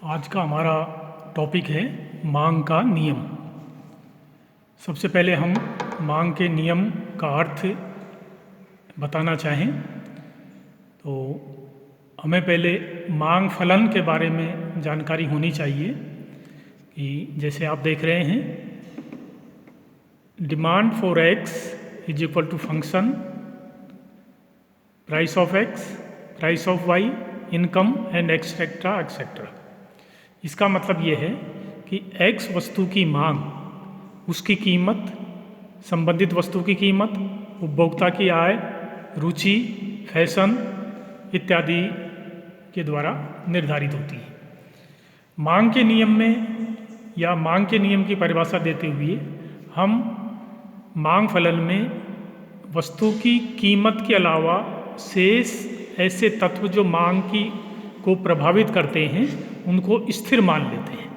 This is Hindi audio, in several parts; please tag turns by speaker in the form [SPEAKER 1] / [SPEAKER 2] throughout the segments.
[SPEAKER 1] आज का हमारा टॉपिक है मांग का नियम। सबसे पहले हम मांग के नियम का अर्थ बताना चाहें तो हमें पहले मांग फलन के बारे में जानकारी होनी चाहिए कि जैसे आप देख रहे हैं demand for X is equal to function price of X, price of Y, income and etcetera etcetera. इसका मतलब ये है कि x वस्तु की मांग, उसकी कीमत, संबंधित वस्तु की कीमत, उपभोक्ता की आय, रुचि, फैशन इत्यादि के द्वारा निर्धारित होती है। मांग के नियम में या मांग के नियम की परिभाषा देते हुए हम मांग फलन में वस्तु की कीमत के अलावा शेष ऐसे तत्व जो मांग की को प्रभावित करते हैं उनको स्थिर मान लेते हैं।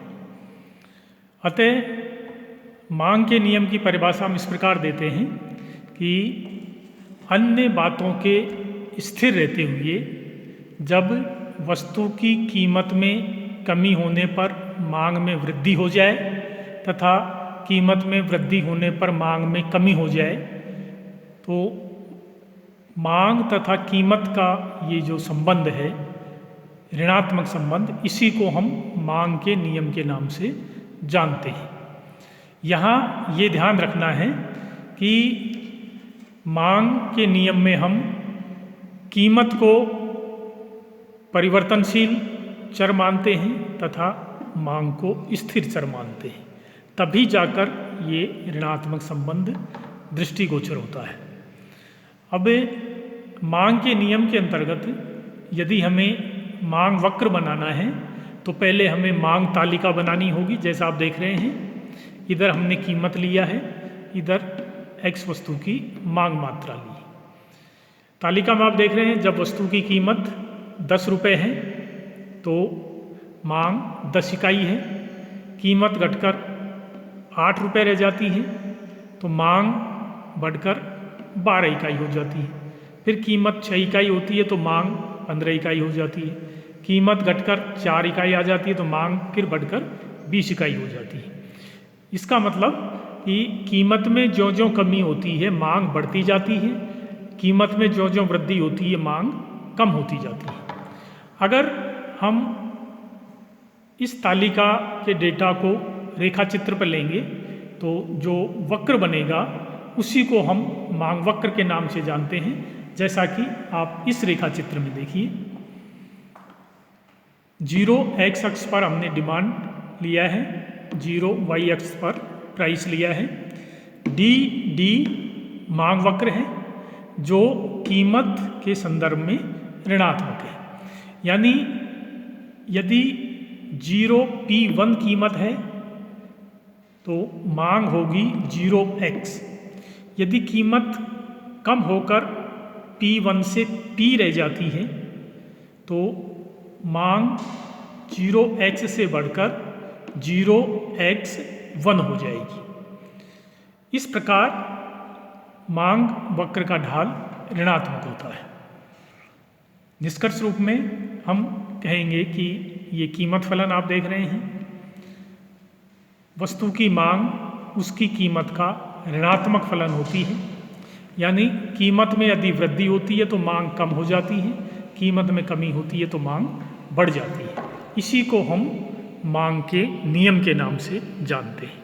[SPEAKER 1] अतः मांग के नियम की परिभाषा हम इस प्रकार देते हैं कि अन्य बातों के स्थिर रहते हुए जब वस्तु की कीमत में कमी होने पर मांग में वृद्धि हो जाए तथा कीमत में वृद्धि होने पर मांग में कमी हो जाए तो मांग तथा कीमत का ये जो संबंध है, ऋणात्मक संबंध, इसी को हम मांग के नियम के नाम से जानते हैं। यहाँ ये ध्यान रखना है कि मांग के नियम में हम कीमत को परिवर्तनशील चर मानते हैं तथा मांग को स्थिर चर मानते हैं, तभी जाकर ये ऋणात्मक संबंध दृष्टिगोचर होता है। अब मांग के नियम के अंतर्गत यदि हमें मांग वक्र बनाना है तो पहले हमें मांग तालिका बनानी होगी। जैसा आप देख रहे हैं इधर हमने कीमत लिया है, इधर x वस्तु की मांग मात्रा ली। तालिका में आप देख रहे हैं जब वस्तु की कीमत 10 रुपये है तो मांग 10 इकाई है, कीमत घटकर 8 रुपये रह जाती है तो मांग बढ़कर 12 इकाई हो जाती है। फिर कीमत 6 इकाई होती है तो मांग 15 इकाई हो जाती है। कीमत घटकर 4 इकाई आ जाती है तो मांग फिर बढ़कर 20 इकाई हो जाती है। इसका मतलब कि कीमत में ज्यों ज्यों कमी होती है मांग बढ़ती जाती है, कीमत में ज्यों ज्यों वृद्धि होती है मांग कम होती जाती है। अगर हम इस तालिका के डेटा को रेखा चित्र पर लेंगे तो जो वक्र बनेगा उसी को हम मांग वक्र के नाम से जानते हैं। जैसा कि आप इस रेखा चित्र में देखिए, 0 x अक्ष पर हमने डिमांड लिया है, 0 y अक्ष पर प्राइस लिया है, d मांग वक्र है जो कीमत के संदर्भ में ऋणात्मक है। यानी यदि 0p1 कीमत है तो मांग होगी 0x। यदि कीमत कम होकर P1 से P रह जाती है तो मांग 0x से बढ़कर 0x1 हो जाएगी। इस प्रकार मांग वक्र का ढाल ऋणात्मक होता है। निष्कर्ष रूप में हम कहेंगे कि ये कीमत फलन आप देख रहे हैं, वस्तु की मांग उसकी कीमत का ऋणात्मक फलन होती है। यानी कीमत में यदि वृद्धि होती है तो मांग कम हो जाती है, कीमत में कमी होती है तो मांग बढ़ जाती है। इसी को हम मांग के नियम के नाम से जानते हैं।